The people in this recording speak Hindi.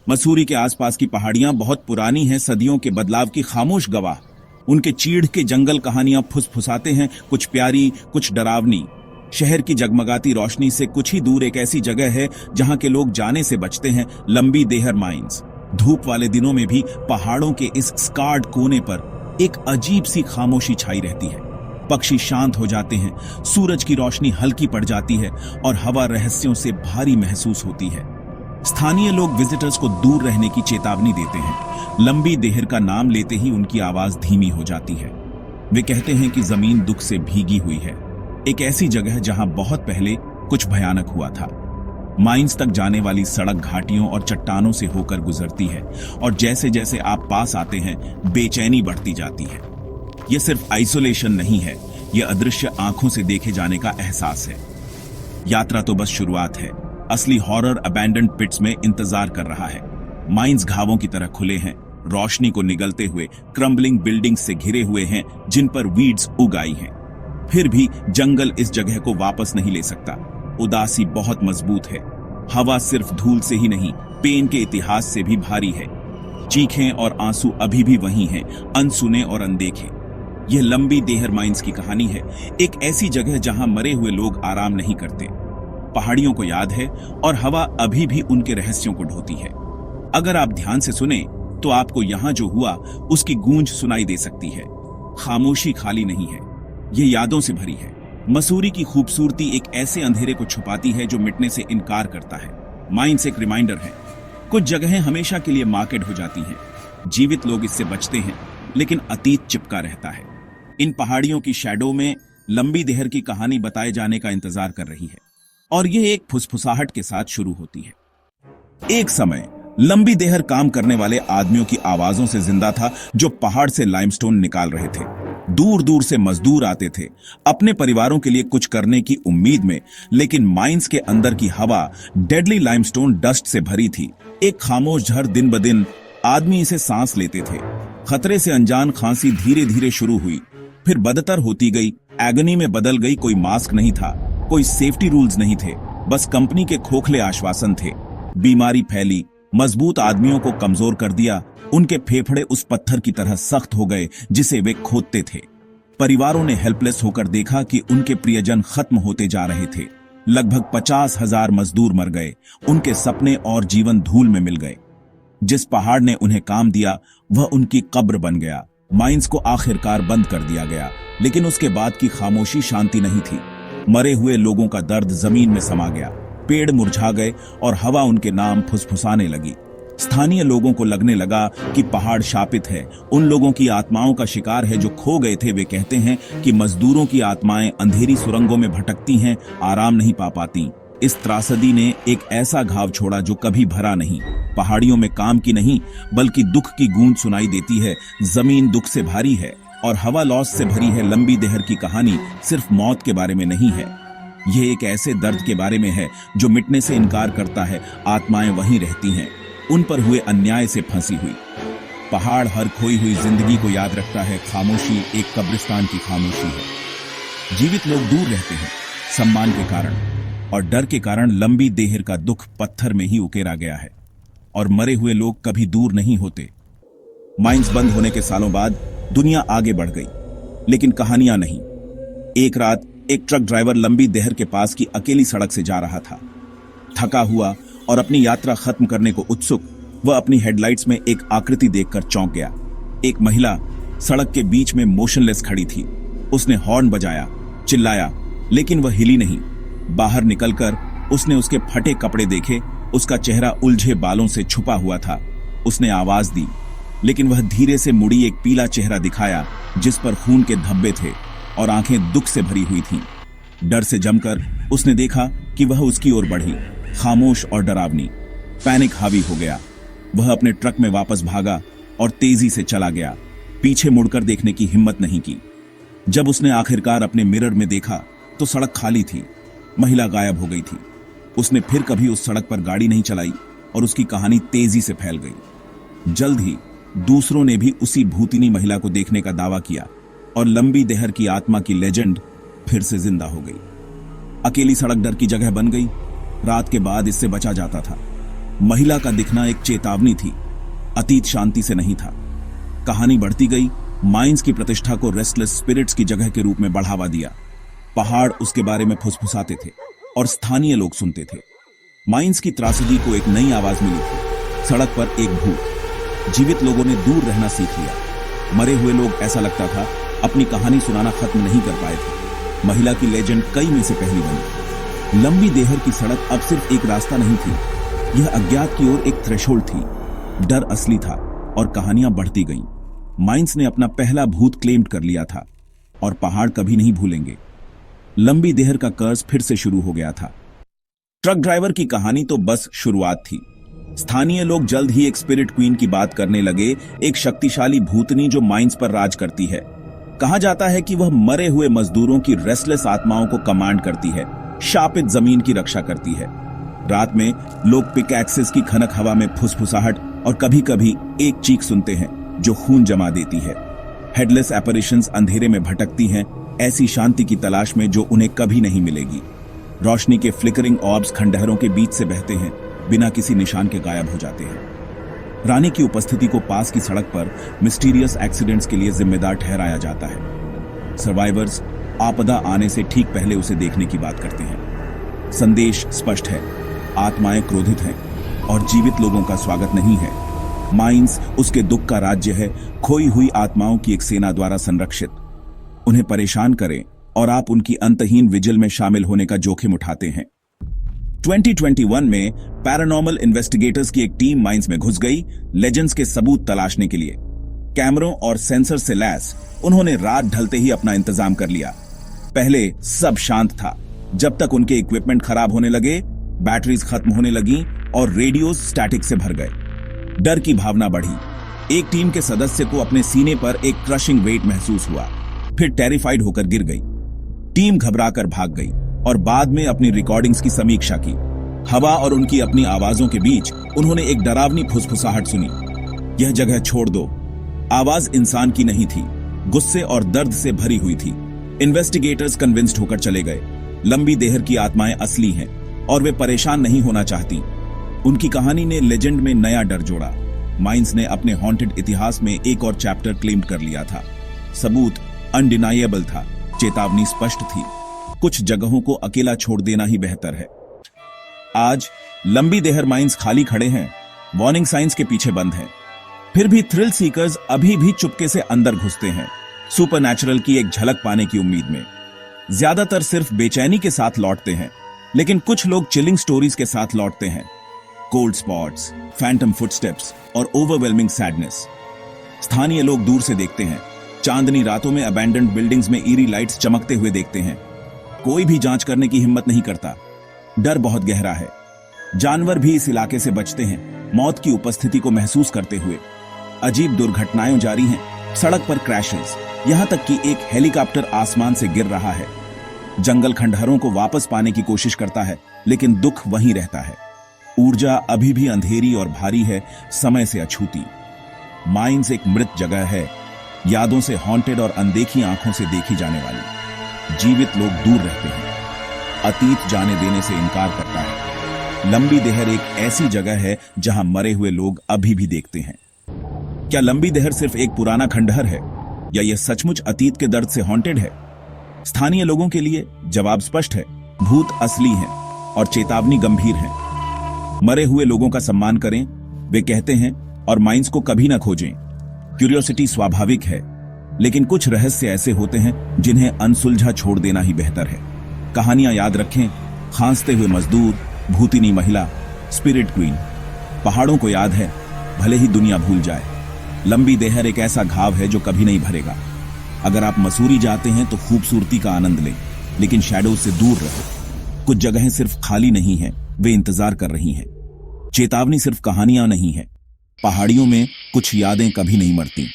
मसूरी के आसपास की पहाड़ियां बहुत पुरानी हैं, सदियों के बदलाव की खामोश गवाह। उनके चीड़ के जंगल कहानियां फुसफुसाते हैं, कुछ प्यारी, कुछ डरावनी। शहर की जगमगाती रोशनी से कुछ ही दूर एक ऐसी जगह है जहां के लोग जाने से बचते हैं, लंबी देहर माइंस। धूप वाले दिनों में भी पहाड़ों के इस स्कार्ड कोने पर एक अजीब सी खामोशी छाई रहती है। पक्षी शांत हो जाते हैं, सूरज की रोशनी हल्की पड़ जाती है और हवा रहस्यों से भारी महसूस होती है। स्थानीय लोग विजिटर्स को दूर रहने की चेतावनी देते हैं। लंबी देहर का नाम लेते ही उनकी आवाज धीमी हो जाती है। वे कहते हैं कि जमीन दुख से भीगी हुई है, एक ऐसी जगह जहां बहुत पहले कुछ भयानक हुआ था। माइंस तक जाने वाली सड़क घाटियों और चट्टानों से होकर गुजरती है और जैसे जैसे आप पास आते हैं बेचैनी बढ़ती जाती है। यह सिर्फ आइसोलेशन नहीं है, यह अदृश्य आंखों से देखे जाने का एहसास है। यात्रा तो बस शुरुआत है, असली हॉरर अबैंडन्ड पिट्स में इंतजार कर रहा है। माइंस घावों की तरह खुले हैं, रोशनी को निगलते हुए क्रम्बलिंग बिल्डिंग्स से घिरे हुए हैं जिन पर वीड्स उग आई हैं। फिर भी जंगल इस जगह को वापस नहीं ले सकता। उदासी बहुत मजबूत है। हवा सिर्फ धूल से ही नहीं, पेन के इतिहास से भी भारी है। चीखें और आंसू अभी भी वही हैं, अनसुने और अनदेखे। यह लंबी देहर माइंस की कहानी है, एक ऐसी जगह जहां मरे हुए लोग आराम नहीं करते। पहाड़ियों को याद है और हवा अभी भी उनके रहस्यों को ढोती है। अगर आप ध्यान से सुने तो आपको यहां जो हुआ उसकी गूंज सुनाई दे सकती है। खामोशी खाली नहीं है, ये यादों से भरी है। मसूरी की खूबसूरती एक ऐसे अंधेरे को छुपाती है जो मिटने से इनकार करता है। माइंस एक रिमाइंडर है। कुछ जगहें हमेशा के लिए मार्केट हो जाती हैं, जीवित लोग इससे बचते हैं, लेकिन अतीत चिपका रहता है। इन पहाड़ियों की शैडो में लंबी देहर की कहानी बताए जाने का इंतजार कर रही है और यह एक फुसफुसाहट के साथ शुरू होती है। एक समय लंबी देहर काम करने वाले आदमियों की आवाजों से जिंदा था, जो पहाड़ से लाइमस्टोन निकाल रहे थे। दूर दूर से मजदूर आते थे, अपने परिवारों के लिए कुछ करने की उम्मीद में, लेकिन माइंस के अंदर की हवा डेडली लाइमस्टोन डस्ट से भरी थी। एक खामोश झड़ दिन ब दिन आदमी इसे सांस लेते थे। खतरे से अनजान खांसी धीरे धीरे शुरू हुई, फिर बदतर होती गई, एगनी में बदल गई। कोई मास्क नहीं था, कोई सेफ्टी रूल्स नहीं थे, बस कंपनी के खोखले आश्वासन थे। बीमारी फैली, मजबूत आदमियों को कमजोर कर दिया। उनके फेफड़े उस पत्थर की तरह सख्त हो गए जिसे वे खोदते थे। परिवारों ने हेल्पलेस होकर देखा कि उनके प्रियजन खत्म होते जा रहे थे। लगभग 50,000 मजदूर मर गए, उनके सपने और जीवन धूल में मिल गए। जिस पहाड़ ने उन्हें काम दिया वह उनकी कब्र बन गया। माइंस को आखिरकार बंद कर दिया गया, लेकिन उसके बाद की खामोशी शांति नहीं थी। मरे हुए लोगों का दर्द जमीन में समा गया, पेड़ मुरझा गए और हवा उनके नाम फुसफुसाने लगी। स्थानीय लोगों को लगने लगा कि पहाड़ शापित है, उन लोगों की आत्माओं का शिकार है जो खो गए थे। वे कहते हैं कि मजदूरों की आत्माएं अंधेरी सुरंगों में भटकती हैं, आराम नहीं पा पाती। इस त्रासदी ने एक ऐसा घाव छोड़ा जो कभी भरा नहीं। पहाड़ियों में काम की नहीं बल्कि दुख की गूंज सुनाई देती है। जमीन दुख से भारी है और हवा लॉस से भरी है। लंबी देहर की कहानी सिर्फ मौत के बारे में नहीं है, यह एक ऐसे दर्द के बारे में है जो मिटने से इनकार करता है। आत्माएं वहीं रहती हैं, उन पर हुए अन्याय से फंसी हुई। पहाड़ हर खोई हुई जिंदगी को याद रखता है। खामोशी एक कब्रिस्तान की खामोशी है। जीवित लोग दूर रहते हैं सम्मान के कारण, और डर के कारण लंबी देहर का दुख पत्थर में ही उकेरा गया है। और मरे हुए लोग कभी दूर नहीं होते। माइंस बंद होने के सालों बाद दुनिया आगे बढ़ गई, लेकिन कहानियां नहीं। एक रात एक ट्रक ड्राइवर लंबी देहर के पास की अकेली सड़क से जा रहा था। थका हुआ और अपनी यात्रा खत्म करने को उत्सुक, वह अपनी हेडलाइट्स में एक आकृति देखकर चौंक गया। एक महिला सड़क के बीच में मोशनलेस खड़ी थी। उसने हॉर्न बजाया, चिल्लाया, लेकिन वह हिली नहीं। बाहर निकलकर उसने उसके फटे कपड़े देखे। उसका चेहरा उलझे बालों से छुपा हुआ था। उसने आवाज दी, लेकिन वह धीरे से मुड़ी एक पीला चेहरा दिखाया जिस पर खून के धब्बे थे और आंखें दुख से भरी हुई थीं। डर से जमकर उसने देखा कि वह उसकी ओर बढ़ी, खामोश और डरावनी। पैनिक हावी हो गया। वह अपने ट्रक में वापस भागा और तेजी से चला गया। पीछे मुड़कर देखने की हिम्मत नहीं की। जब उसने आखिरकार अपने मिरर में देखा तो सड़क खाली थी, महिला गायब हो गई थी। उसने फिर कभी उस सड़क पर गाड़ी नहीं चलाई और उसकी कहानी तेजी से फैल गई। जल्द ही दूसरों ने भी उसी भूतिनी महिला को देखने का दावा किया और लंबी देहर की आत्मा की लेजेंड फिर से जिंदा हो गई। अकेली सड़क डर की जगह बन गई। रात के बाद इससे बचा जाता था, महिला का दिखना एक चेतावनी थी, अतीत शांति से नहीं था। कहानी बढ़ती गई, माइंस की प्रतिष्ठा को रेस्टलेस स्पिरिट्स की जगह के रूप में बढ़ावा दिया। पहाड़ उसके बारे में फुसफुसाते थे और स्थानीय लोग सुनते थे। माइंस की त्रासदी को एक नई आवाज मिली थी, सड़क पर एक भूत। जीवित लोगों ने दूर रहना सीख लिया। मरे हुए लोग, ऐसा लगता था, अपनी कहानी सुनाना खत्म नहीं कर पाए थे। महिला की लेजेंड कई में से पहली बनी। लंबी देहर की सड़क अब सिर्फ एक रास्ता नहीं थी, यह अज्ञात की ओर एक थ्रेशोल्ड थी। डर असली था और कहानियां बढ़ती गईं। माइंस ने अपना पहला भूत क्लेम्ड कर लिया था और पहाड़ कभी नहीं भूलेंगे। लंबी देहर का कर्ज फिर से शुरू हो गया था। ट्रक ड्राइवर की कहानी तो बस शुरुआत थी। स्थानीय लोग जल्द ही एक स्पिरिट क्वीन की बात करने लगे, एक शक्तिशाली भूतनी जो माइंस पर राज करती है। कहा जाता है कि वह मरे हुए मजदूरों की रेस्टलेस आत्माओं को कमांड करती है, शापित जमीन की रक्षा करती है। रात में लोग पिकैक्सेस की खनक हवा में फुसफुसाहट और कभी कभी एक चीख सुनते हैं जो खून जमा देती है। हेडलेस एपरिशंस अंधेरे में भटकती हैं, ऐसी शांति की तलाश में जो उन्हें कभी नहीं मिलेगी। रोशनी के फ्लिकरिंग ऑर्ब्स खंडहरों के बीच से बहते हैं, बिना किसी निशान के गायब हो जाते हैं। रानी की उपस्थिति को पास की सड़क पर मिस्टीरियस एक्सीडेंट्स के लिए जिम्मेदार ठहराया जाता है। सर्वाइवर्स आपदा आने से ठीक पहले उसे देखने की बात करते हैं। संदेश स्पष्ट है, आत्माएं क्रोधित हैं और जीवित लोगों का स्वागत नहीं है। माइंस उसके दुख का राज्य है, खोई हुई आत्माओं की एक सेना द्वारा संरक्षित। उन्हें परेशान करें और आप उनकी अंतहीन विजिल में शामिल होने का जोखिम उठाते हैं। 2021 में पैरानॉर्मल इन्वेस्टिगेटर्स की एक टीम माइंस में घुस गई, लेजेंड्स के सबूत तलाशने के लिए। कैमरों और सेंसर से लैस उन्होंने रात ढलते ही अपना इंतजाम कर लिया। पहले सब शांत था, जब तक उनके इक्विपमेंट खराब होने लगे, बैटरीज खत्म होने लगी और रेडियोज स्टैटिक से भर गए। डर की भावना बढ़ी। एक टीम के सदस्य को अपने सीने पर एक क्रशिंग वेट महसूस हुआ, फिर टेरिफाइड होकर गिर गई। टीम घबराकर भाग गई और बाद में अपनी रिकॉर्डिंग्स की समीक्षा की। हवा और उनकी अपनी आवाजों के बीच उन्होंने एक डरावनी फुसफुसाहट सुनी, यह जगह छोड़ दो। आवाज इंसान की नहीं थी, गुस्से और दर्द से भरी हुई थी। इन्वेस्टिगेटर्स कन्विंस्ड होकर चले गए। लंबी देहर की आत्माएं असली हैं और वे परेशान नहीं होना चाहती। उनकी कहानी ने लेजेंड में नया डर जोड़ा। माइंस ने अपने हॉन्टेड इतिहास में एक और चैप्टर क्लेम कर लिया था। सबूत अनडिनाइएबल था, चेतावनी स्पष्ट थी। कुछ जगहों को अकेला छोड़ देना ही बेहतर है। आज लंबी देहर माइंस खाली खड़े हैं, वार्निंग साइंस के पीछे बंद हैं। फिर भी थ्रिल सीकर्स अभी भी चुपके से अंदर घुसते हैं, सुपरनैचुरल की एक झलक पाने की उम्मीद में। ज्यादातर सिर्फ बेचैनी के साथ लौटते हैं, लेकिन कुछ लोग चिलिंग स्टोरीज के साथ लौटते हैं। कोल्ड स्पॉट्स, फैंटम फुटस्टेप्स और ओवरवेलमिंग सैडनेस। स्थानीय लोग दूर से देखते हैं, चांदनी रातों में अबैंडन्ड बिल्डिंग्स में ईरी लाइट्स चमकते हुए देखते हैं। कोई भी जांच करने की हिम्मत नहीं करता। डर बहुत गहरा है। जानवर भी इस इलाके से बचते हैं, मौत की उपस्थिति को महसूस करते हुए। अजीब दुर्घटनाएं जारी हैं, सड़क पर क्रैशेस, यहां तक कि एक हेलीकॉप्टर आसमान से गिर रहा है। जंगल खंडहरों को वापस पाने की कोशिश करता है, लेकिन दुख वहीं रहता है। ऊर्जा अभी भी अंधेरी और भारी है, समय से अछूती। माइंस एक मृत जगह है, यादों से हॉन्टेड और अनदेखी आंखों से देखी जाने वाली। जीवित लोग दूर रहते हैं, अतीत जाने देने से इनकार करता है। लंबी देहर एक ऐसी जगह है जहां मरे हुए लोग अभी भी देखते हैं। क्या लंबी देहर सिर्फ एक पुराना खंडहर है, या यह सचमुच अतीत के दर्द से हॉन्टेड है? स्थानीय लोगों के लिए जवाब स्पष्ट है, भूत असली हैं और चेतावनी गंभीर है। मरे हुए लोगों का सम्मान करें, वे कहते हैं, और माइंस को कभी ना खोजें। क्यूरियोसिटी स्वाभाविक है, लेकिन कुछ रहस्य ऐसे होते हैं जिन्हें अनसुलझा छोड़ देना ही बेहतर है। कहानियां याद रखें, खांसते हुए मजदूर, भूतिनी महिला, स्पिरिट क्वीन। पहाड़ों को याद है, भले ही दुनिया भूल जाए। लंबी देहर एक ऐसा घाव है जो कभी नहीं भरेगा। अगर आप मसूरी जाते हैं तो खूबसूरती का आनंद लें, लेकिन शैडो से दूर रहो। कुछ जगहें सिर्फ खाली नहीं हैं, वे इंतजार कर रही हैं। चेतावनी सिर्फ कहानियां नहीं है, पहाड़ियों में कुछ यादें कभी नहीं मरती।